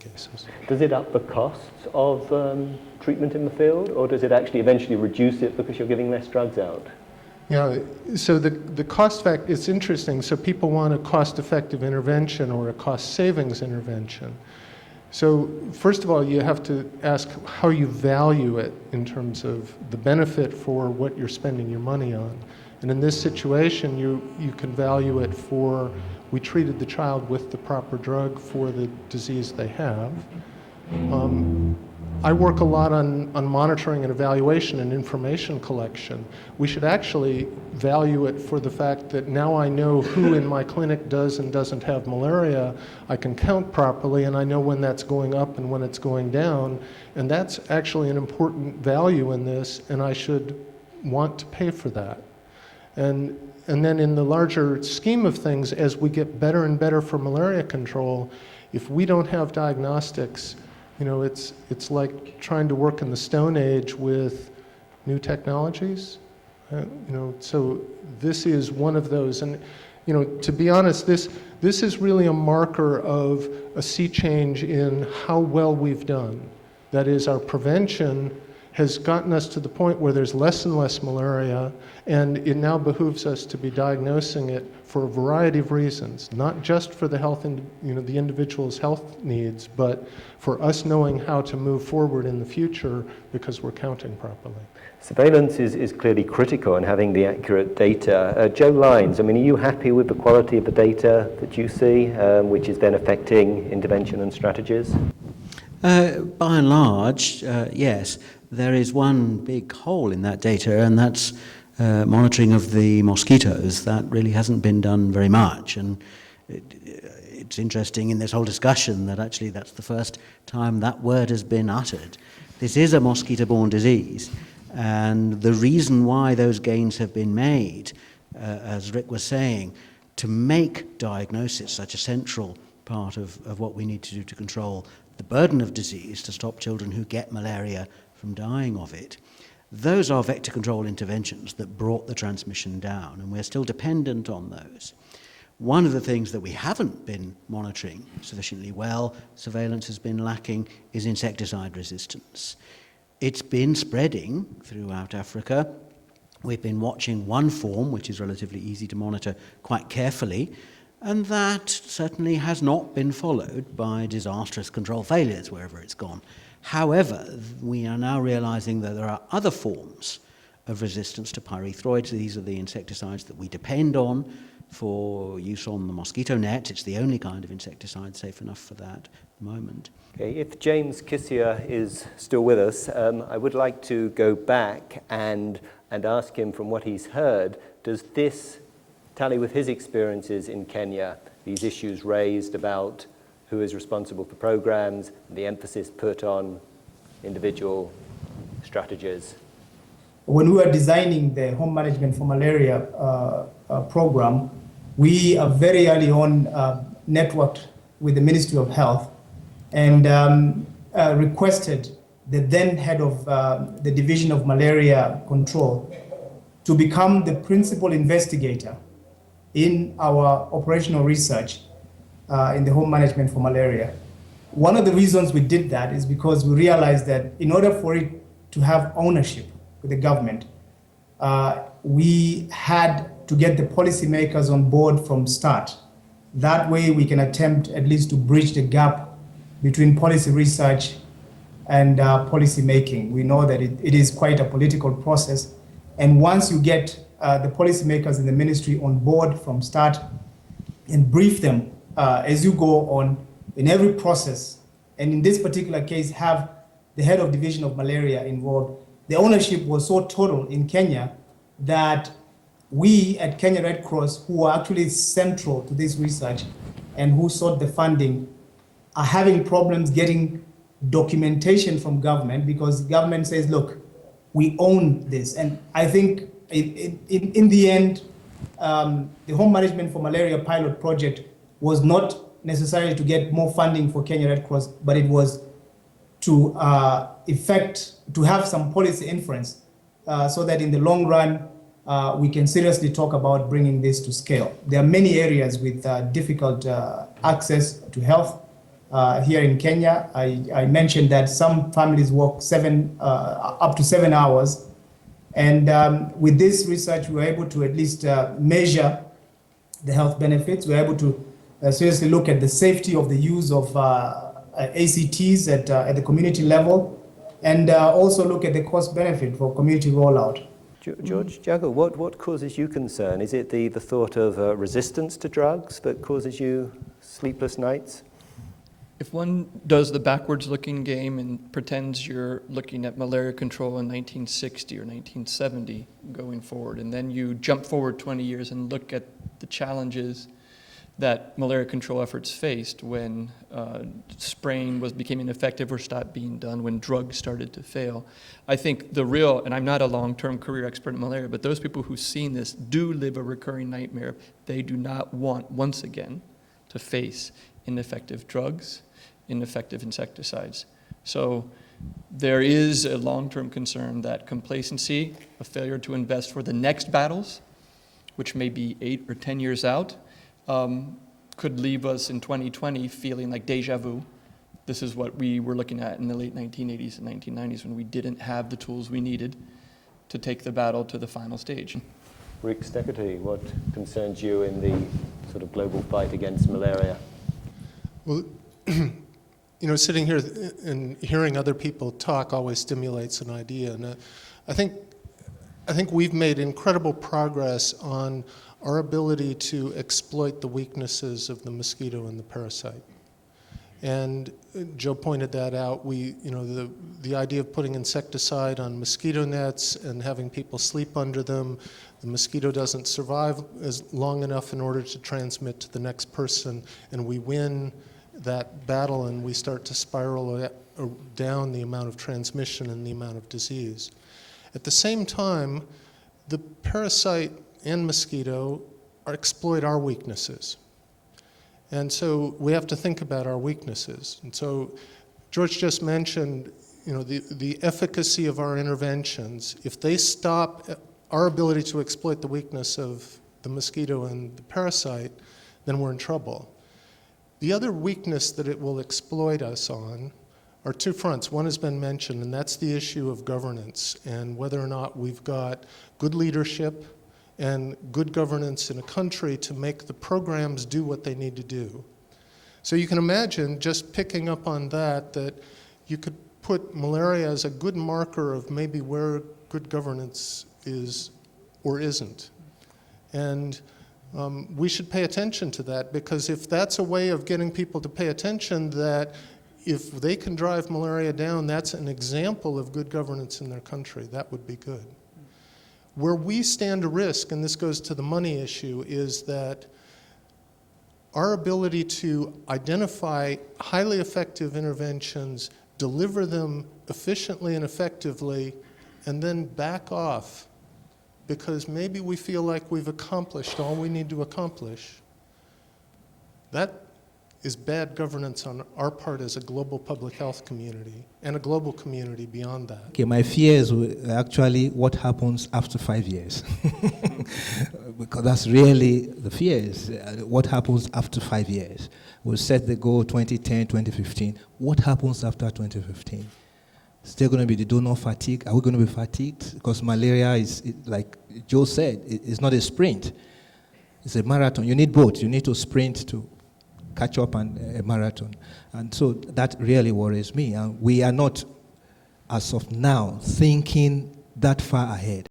cases. Does it up the costs of treatment in the field, or does it actually eventually reduce it because you're giving less drugs out? Yeah, so the cost fact, it's interesting. So people want a cost-effective intervention or a cost savings intervention. So first of all, you have to ask how you value it in terms of the benefit for what you're spending your money on. And in this situation, you can value it for, we treated the child with the proper drug for the disease they have. I work a lot on monitoring and evaluation and information collection. We should actually value it for the fact that now I know who in my clinic does and doesn't have malaria. I can count properly, and I know when that's going up and when it's going down. And that's actually an important value in this, and I should want to pay for that. And then in the larger scheme of things, as we get better and better for malaria control, if we don't have diagnostics, you know, it's like trying to work in the Stone Age with new technologies. You know, so this is one of those. And, you know, to be honest, this is really a marker of a sea change in how well we've done. That is, our prevention has gotten us to the point where there's less and less malaria, and it now behooves us to be diagnosing it for a variety of reasons, not just for the health and, you know, the individual's health needs, but for us knowing how to move forward in the future because we're counting properly. Surveillance is clearly critical in having the accurate data. Joe Lines, I mean, are you happy with the quality of the data that you see, which is then affecting intervention and strategies? By and large, yes. There is one big hole in that data, and that's monitoring of the mosquitoes. That really hasn't been done very much, and it's interesting in this whole discussion that actually that's the first time that word has been uttered. This is a mosquito-borne disease, and the reason why those gains have been made, as Rick was saying, to make diagnosis such a central part of what we need to do to control the burden of disease, to stop children who get malaria from dying of it. Those are vector control interventions that brought the transmission down, and we're still dependent on those. One of the things that we haven't been monitoring sufficiently well, surveillance has been lacking, is insecticide resistance. It's been spreading throughout Africa. We've been watching one form, which is relatively easy to monitor, quite carefully, and that certainly has not been followed by disastrous control failures wherever it's gone. However, we are now realizing that there are other forms of resistance to pyrethroids. These are the insecticides that we depend on for use on the mosquito net. It's the only kind of insecticide safe enough for that at the moment. Okay, if James Kissier is still with us, I would like to go back and ask him, from what he's heard, does this tally with his experiences in Kenya, these issues raised about who is responsible for programs, the emphasis put on individual strategies? When we were designing the home management for malaria program, we very early on networked with the Ministry of Health and requested the then head of the Division of Malaria Control to become the principal investigator in our operational research in the home management for malaria. One of the reasons we did that is because we realized that in order for it to have ownership with the government, we had to get the policymakers on board from start. That way we can attempt at least to bridge the gap between policy research and policy making. We know that it is quite a political process, and once you get the policymakers in the ministry on board from start and brief them as you go on in every process, and in this particular case have the head of division of malaria involved, the ownership was so total in Kenya that we at Kenya Red Cross, who are actually central to this research and who sought the funding, are having problems getting documentation from government because government says, look, we own this. And I think in the end, the home management for malaria pilot project was not necessarily to get more funding for Kenya Red Cross, but it was to to have some policy influence so that in the long run, we can seriously talk about bringing this to scale. There are many areas with difficult access to health, here in Kenya. I mentioned that some families work up to 7 hours. And with this research, we were able to at least measure the health benefits. We were able to seriously look at the safety of the use of ACTs at the community level, and also look at the cost benefit for community rollout. George Jago, what causes you concern? Is it the thought of resistance to drugs that causes you sleepless nights? If one does the backwards-looking game and pretends you're looking at malaria control in 1960 or 1970 going forward, and then you jump forward 20 years and look at the challenges that malaria control efforts faced when spraying became ineffective or stopped being done, when drugs started to fail. I think the real, and I'm not a long-term career expert in malaria, but those people who've seen this do live a recurring nightmare. They do not want, once again, to face ineffective drugs, ineffective insecticides. So there is a long-term concern that complacency, a failure to invest for the next battles, which may be 8 or 10 years out, could leave us in 2020 feeling like deja vu. This is what we were looking at in the late 1980s and 1990s when we didn't have the tools we needed to take the battle to the final stage. Rick Steckerty, what concerns you in the sort of global fight against malaria? Well, you know, sitting here and hearing other people talk always stimulates an idea. And I think we've made incredible progress on our ability to exploit the weaknesses of the mosquito and the parasite. And Joe pointed that out. The idea of putting insecticide on mosquito nets and having people sleep under them, the mosquito doesn't survive as long enough in order to transmit to the next person, and we win that battle and we start to spiral down the amount of transmission and the amount of disease. At the same time, the parasite and mosquito exploit our weaknesses. And so we have to think about our weaknesses. And so George just mentioned, you know, the efficacy of our interventions. If they stop our ability to exploit the weakness of the mosquito and the parasite, then we're in trouble. The other weakness that it will exploit us on are two fronts. One has been mentioned, and that's the issue of governance and whether or not we've got good leadership and good governance in a country to make the programs do what they need to do. So you can imagine, just picking up on that you could put malaria as a good marker of maybe where good governance is or isn't. And we should pay attention to that, because if that's a way of getting people to pay attention, that if they can drive malaria down, that's an example of good governance in their country, that would be good. Where we stand a risk, and this goes to the money issue, is that our ability to identify highly effective interventions, deliver them efficiently and effectively, and then back off because maybe we feel like we've accomplished all we need to accomplish, that is bad governance on our part as a global public health community and a global community beyond that. Okay, my fears were actually what happens after 5 years. Because that's really the fears. What happens after 5 years? We'll set the goal 2010, 2015. What happens after 2015? Still going to be the donor fatigue? Are we going to be fatigued? Because malaria is, like Joe said, it's not a sprint. It's a marathon. You need both. You need to sprint to catch up on a marathon. And so that really worries me. And we are not, as of now, thinking that far ahead.